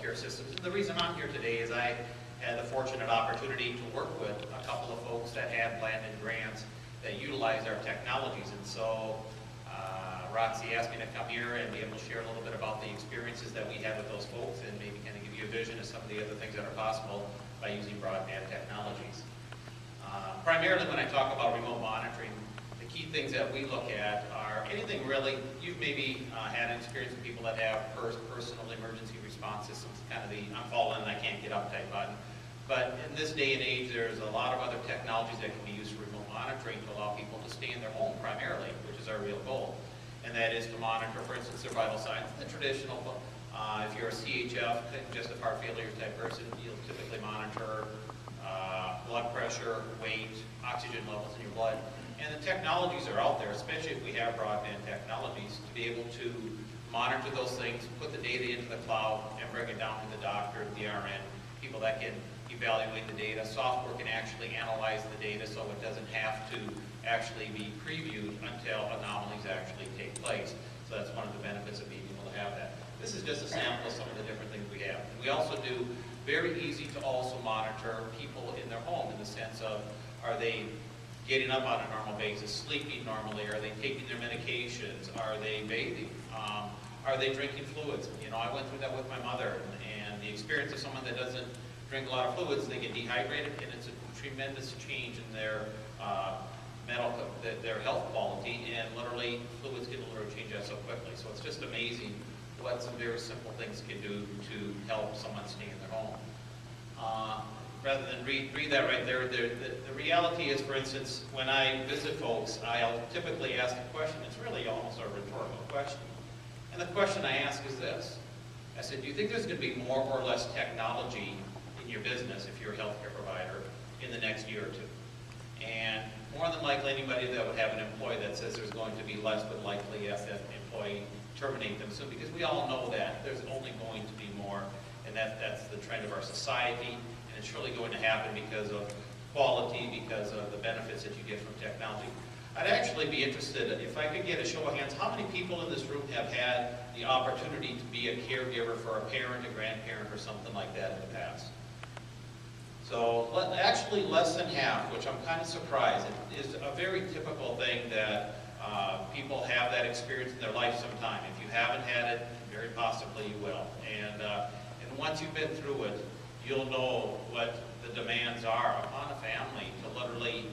healthcare systems. And the reason I'm here today is I had the fortunate opportunity to work with a couple of folks that had Blandin grants that utilize our technologies. And so Roxy asked me to come here and be able to share a little bit about the experiences that we had with those folks and maybe kind of give you a vision of some of the other things that are possible by using broadband technologies. Primarily when I talk about remote monitoring, the key things that we look at are anything really, you've maybe had an experience with people that have personal emergency response systems, kind of the I'm falling and I can't get up type button. But in this day and age, there's a lot of other technologies that can be used for remote monitoring to allow people to stay in their home primarily, which is our real goal. And that is to monitor, for instance, their vital signs. The traditional, if you're a CHF, congestive heart failure type person, you'll typically monitor blood pressure, weight, oxygen levels in your blood. And the technologies are out there, especially if we have broadband technologies, to be able to monitor those things, put the data into the cloud, and bring it down to the doctor, the RN, people that can evaluate the data. Software can actually analyze the data so it doesn't have to actually be previewed until anomalies actually take place. So that's one of the benefits of being able to have that. This is just a sample of some of the different things we have. And we also do very easy to also monitor people in their home in the sense of, are they getting up on a normal basis, sleeping normally, are they taking their medications, are they bathing, are they drinking fluids? You know, I went through that with my mother, and the experience of someone that doesn't drink a lot of fluids, they get dehydrated, and it's a tremendous change in their their health quality, and literally fluids can literally change that so quickly. So it's just amazing what some very simple things can do to help someone stay in their home. Rather than read that right there, the reality is, for instance, when I visit folks, I'll typically ask a question. It's really almost a rhetorical question. And the question I ask is this. I said, do you think there's going to be more or less technology in your business if you're a healthcare provider in the next year or two? And more than likely, anybody that would have an employee that says there's going to be less would likely ask that employee terminate them soon, because we all know that there's only going to be more, and that's the trend of our society, and it's surely going to happen because of quality, because of the benefits that you get from technology. I'd actually be interested, if I could get a show of hands, how many people in this room have had the opportunity to be a caregiver for a parent, a grandparent, or something like that in the past? So actually less than half, which I'm kind of surprised. It is a very typical thing that people have that experience in their life sometime. If you haven't had it, very possibly you will. And once you've been through it, you'll know what the demands are upon a family to literally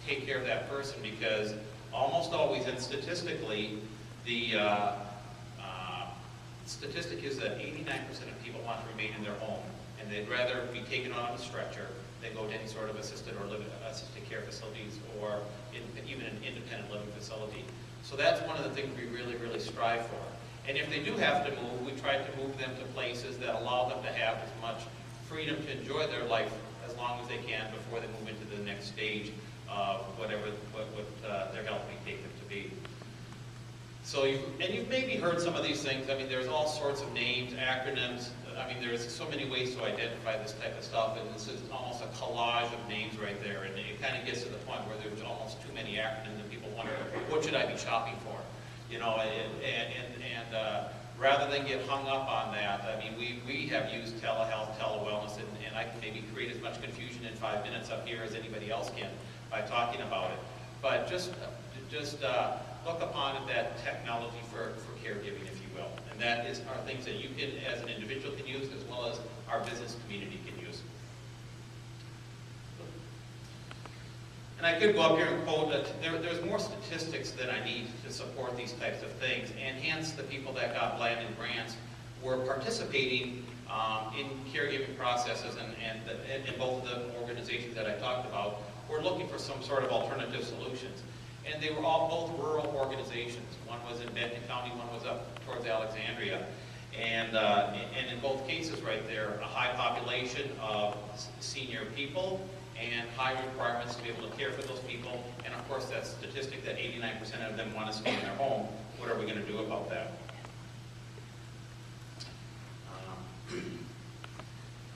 take care of that person, because almost always, and statistically, the statistic is that 89% of people want to remain in their home, and they'd rather be taken on a stretcher than go to any sort of assisted care facilities, or even an independent living facility. So that's one of the things we really, really strive for. And if they do have to move, we try to move them to places that allow them to have as much freedom to enjoy their life as long as they can before they move into the next stage of what their health may take them to be. So you've maybe heard some of these things. I mean, there's all sorts of names, acronyms. I mean, there's so many ways to identify this type of stuff, and this is almost a collage of names right there, and it kind of gets to the point where there's almost too many acronyms and people wonder, what should I be shopping for? You know, and rather than get hung up on that, I mean, we have used telehealth, telewellness, and I can maybe create as much confusion in 5 minutes up here as anybody else can by talking about it. But just look upon it that technology for caregiving, if you will. And that are things that you can, as an individual, can use, as well as our business community can use. And I could go up here and quote that there's more statistics than I need to support these types of things, and hence the people that got Blandin grants were participating in caregiving processes, and both of the organizations that I talked about were looking for some sort of alternative solutions. And they were all both rural organizations. One was in Benton County, one was up towards Alexandria. And in both cases right there, a high population of senior people and high requirements to be able to care for those people. And of course, that statistic that 89% of them want to stay in their home. What are we going to do about that?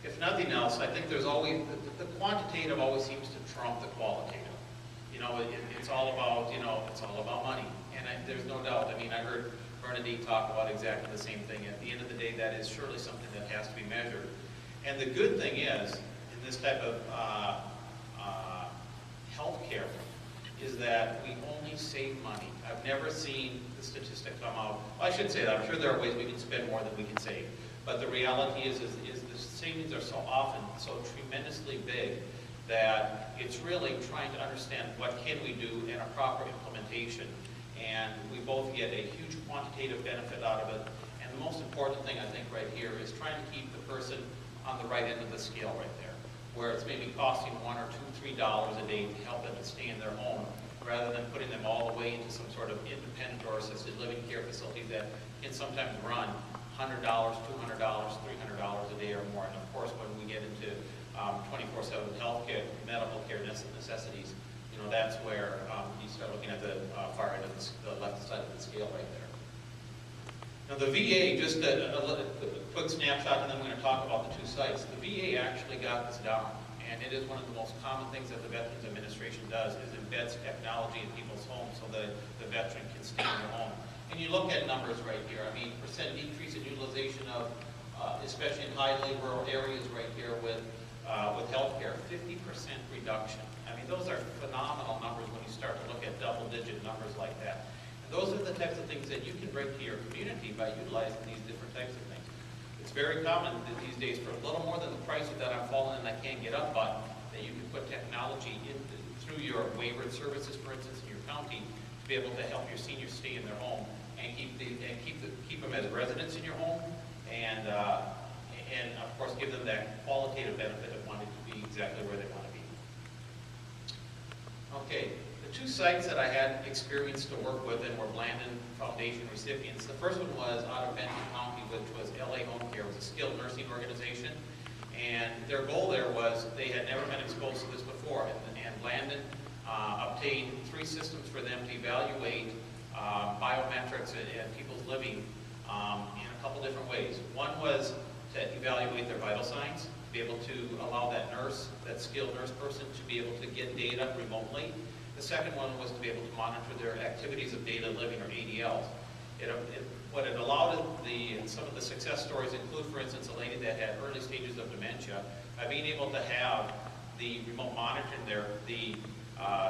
If nothing else, I think there's always, the quantitative always seems to trump the qualitative. You know, it's all about, it's all about money. And there's no doubt. I mean, I heard Bernadine talked about exactly the same thing. At the end of the day, that is surely something that has to be measured. And the good thing is, in this type of healthcare, is that we only save money. I've never seen the statistic come out. Well, I should say that. I'm sure there are ways we can spend more than we can save. But the reality is the savings are so often so tremendously big that it's really trying to understand what can we do in a proper implementation. And we both get a huge quantitative benefit out of it. And the most important thing I think right here is trying to keep the person on the right end of the scale right there, where it's maybe costing $1 or $2, $3 a day to help them to stay in their home, rather than putting them all the way into some sort of independent or assisted living care facility that can sometimes run $100, $200, $300 a day or more. And of course, when we get into 24/7 health care, medical care necessities, you know, that's where you start looking at the far end of the left side of the scale right there. Now the VA, just a quick snapshot, and then we're going to talk about the two sites. The VA actually got this down, and it is one of the most common things that the Veterans Administration does, is embeds technology in people's homes so that the veteran can stay in their home. And you look at numbers right here. I mean, percent decrease in utilization of, especially in highly rural areas right here with healthcare, 50% reduction. I mean, those are phenomenal numbers when you start to look at double-digit numbers like that. And those are the types of things that you can bring to your community by utilizing these different types of things. It's very common that these days, for a little more than the price of that I'm falling and I can't get up button, that you can put technology in through your waivered services, for instance, in your county, to be able to help your seniors stay in their home and keep them as residents in your home, and of course give them that qualitative benefit of wanting to be exactly where they want to be. Okay, the two sites that I had experience to work with and were Blandin Foundation recipients. The first one was out of Benton County, which was LA Home Care. It was a skilled nursing organization, and their goal there was they had never been exposed to this before, and Blandin obtained 3 systems for them to evaluate biometrics and people's living in a couple different ways. One was to evaluate their vital signs, to be able to allow that nurse, that skilled nurse person, to be able to get data remotely. The second one was to be able to monitor their activities of daily living, or ADLs. What it allowed some of the success stories include, for instance, a lady that had early stages of dementia. By being able to have the remote monitoring there, the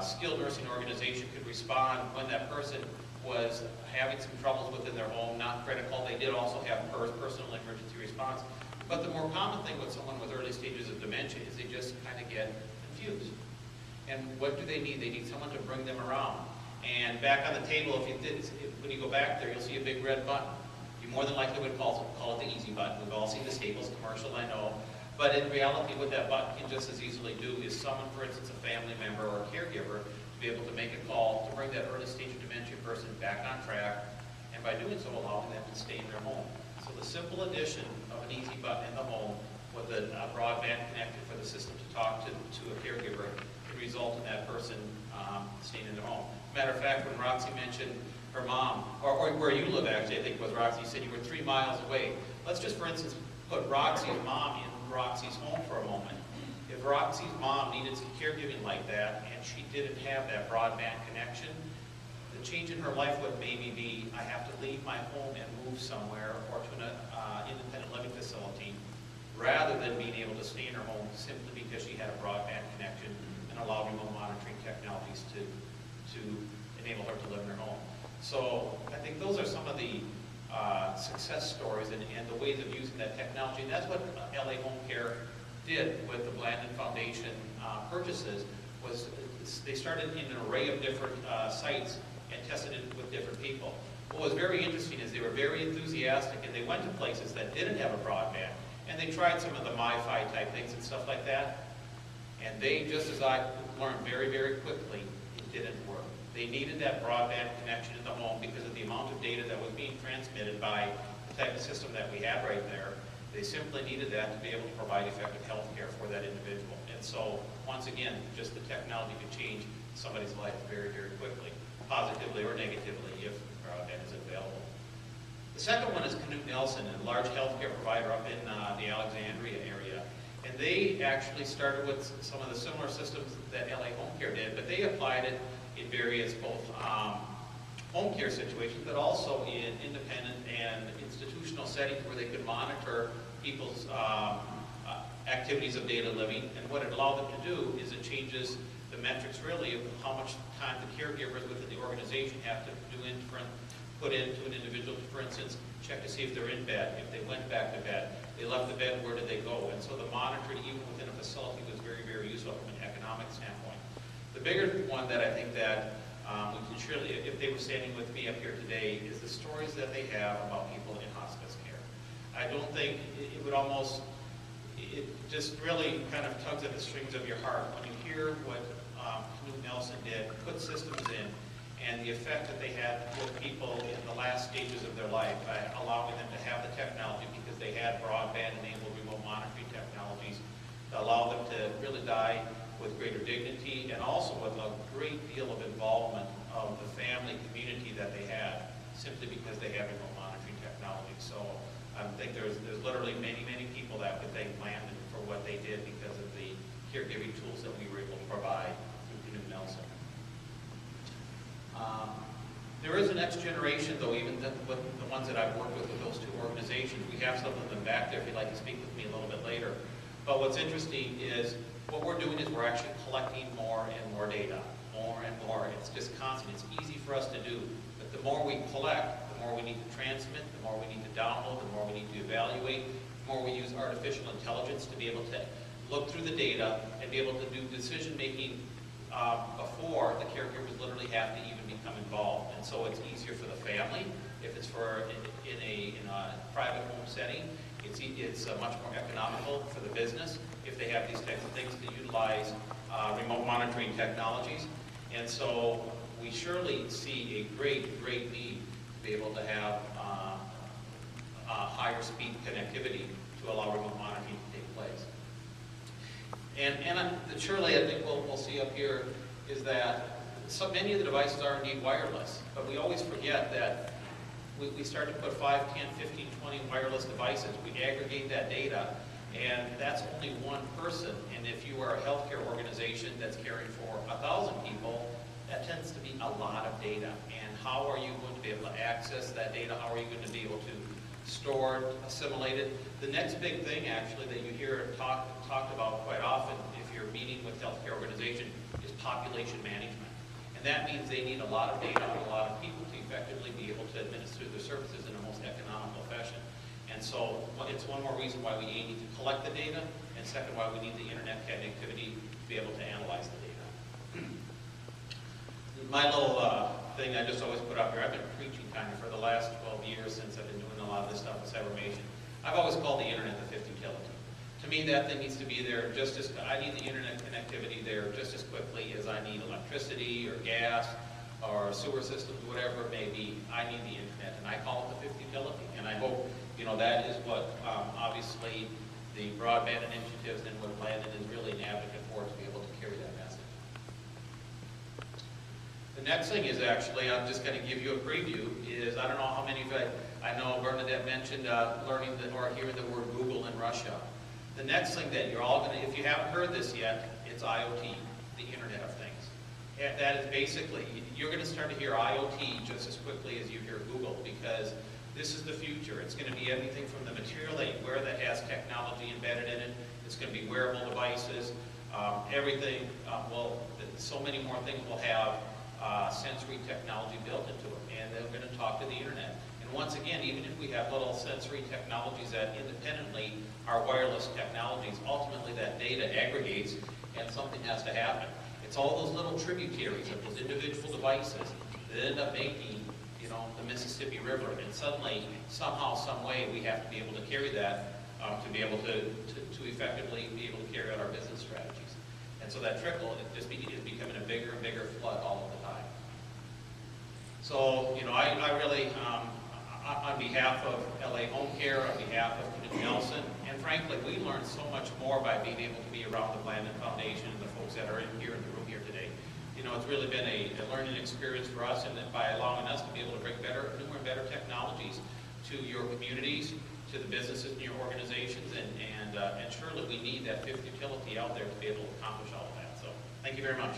skilled nursing organization could respond when that person was having some troubles within their home, not critical. They did also have personal emergency response. But the more common thing with someone with early stages of dementia is they just kind of get confused. And what do they need? They need someone to bring them around. And back on the table, when you go back there, you'll see a big red button. You more than likely would call it the easy button. We've all seen the Staples commercial, I know. But in reality, what that button can just as easily do is summon, for instance, a family member or a caregiver to be able to make a call to bring that early stage of dementia person back on track, and by doing so, allowing them to stay in their home. So the simple addition of an easy button in the home with a broadband connection for the system to talk to a caregiver can result in that person staying in their home. Matter of fact, when Roxy mentioned her mom, or where you live actually, I think it was Roxy, you said you were 3 miles away. Let's just, for instance, put Roxy's mom in Roxy's home for a moment. If Roxy's mom needed some caregiving like that, and she didn't have that broadband connection, the change in her life would maybe be, I have to leave my home and move somewhere, or to an independent living facility, rather than being able to stay in her home simply because she had a broadband connection and allowed remote monitoring technologies to enable her to live in her home. So I think those are some of the success stories and the ways of using that technology. And that's what LA Home Care did with the Blandin Foundation purchases, was they started in an array of different sites and tested it with different people. What was very interesting is they were very enthusiastic, and they went to places that didn't have a broadband, and they tried some of the MiFi type things and stuff like that, and they, just as I learned very, very quickly, it didn't work. They needed that broadband connection in the home because of the amount of data that was being transmitted by the type of system that we had right there. They simply needed that to be able to provide effective health care for that individual. And so, once again, just the technology could change somebody's life very, very quickly, positively or negatively, if broadband is available. The second one is Canute Nelson, a large healthcare provider up in the Alexandria area. And they actually started with some of the similar systems that LA Home Care did, but they applied it in various both home care situations, but also in independent and institutional settings where they could monitor people's activities of daily living. And what it allowed them to do is it changes the metrics really of how much time the caregivers within the organization have to put into an individual to, for instance, check to see if they're in bed, if they went back to bed, they left the bed, where did they go? And so the monitoring, even within a facility, was very, very useful from an economic standpoint. The bigger one that I think that we can surely, if they were standing with me up here today, is the stories that they have about people in hospice care. I don't think it would almost, it just really kind of tugs at the strings of your heart when you hear what Knut Nelson did, put systems in, and the effect that they had with people in the last stages of their life by allowing them to have the technology because they had broadband-enabled remote monitoring technologies to allow them to really die with greater dignity and also with a great deal of involvement of the family community that they had simply because they have remote monitoring technology. So I think there's literally many, many people that would thank Landon for what they did because of the caregiving tools that we were able to provide through Knut Nelson. There is a next generation, though, even with the ones that I've worked with those two organizations. We have some of them back there if you'd like to speak with me a little bit later. But what's interesting is what we're doing is we're actually collecting more and more data, more and more. It's just constant. It's easy for us to do. But the more we collect, the more we need to transmit, the more we need to download, the more we need to evaluate, the more we use artificial intelligence to be able to look through the data and be able to do decision-making before the caregivers literally have to even become involved. And so it's easier for the family. If it's in a private home setting, it's much more economical for the business if they have these types of things to utilize remote monitoring technologies. And so we surely see a great, great need to be able to have higher speed connectivity to allow remote monitoring to take place. And surely I think we'll see up here is that so many of the devices are indeed wireless, but we always forget that we start to put 5, 10, 15, 20 wireless devices. We aggregate that data, and that's only one person. And if you are a healthcare organization that's caring for 1,000 people, that tends to be a lot of data. And how are you going to be able to access that data? How are you going to be able to store it, assimilate it? The next big thing, actually, that you hear talked about quite often if you're meeting with healthcare organizations is population management. And that means they need a lot of data on a lot of people to effectively be able to administer their services in the most economical fashion. And so it's one more reason why we need to collect the data, and second, why we need the internet connectivity to be able to analyze the data. My little thing I just always put up here, I've been preaching kind of for the last 12 years since I've been doing a lot of this stuff with Cybermation. I've always called the internet the fifth utility. To me, that thing needs to be there just as, I need the internet connectivity there just as quickly as I need electricity or gas or sewer systems, whatever it may be. I need the internet, and I call it the fifth utility. And I hope, that is what, obviously, the broadband initiatives and what Landon is really an advocate for, to be able to carry that message. The next thing is actually, I'm just going to give you a preview, is I don't know how many of you, I know Bernadette mentioned learning or hearing the word Google in Russia. The next thing that you're all going to, if you haven't heard this yet, it's IoT, the Internet of Things. And that is basically, you're going to start to hear IoT just as quickly as you hear Google, because this is the future. It's going to be everything from the material that you wear that has technology embedded in it. It's going to be wearable devices. Everything, so many more things will have sensory technology built into it, and they're going to talk to the internet. And once again, even if we have little sensory technologies that independently are wireless technologies, ultimately that data aggregates and something has to happen. It's all those little tributaries of those individual devices that end up making, the Mississippi River, and suddenly, somehow, some way, we have to be able to carry that to be able to effectively be able to carry out our business strategies. And so that trickle is becoming a bigger and bigger flood all of the time. So, I really, on behalf of LA Home Care, on behalf of Knut Nelson, and frankly, we learned so much more by being able to be around the Landon Foundation and the folks that are in the room here today. It's really been a learning experience for us, and by allowing us to be able to bring newer and better technologies to your communities, to the businesses in your organizations, and surely we need that fifth utility out there to be able to accomplish all of that. So, thank you very much.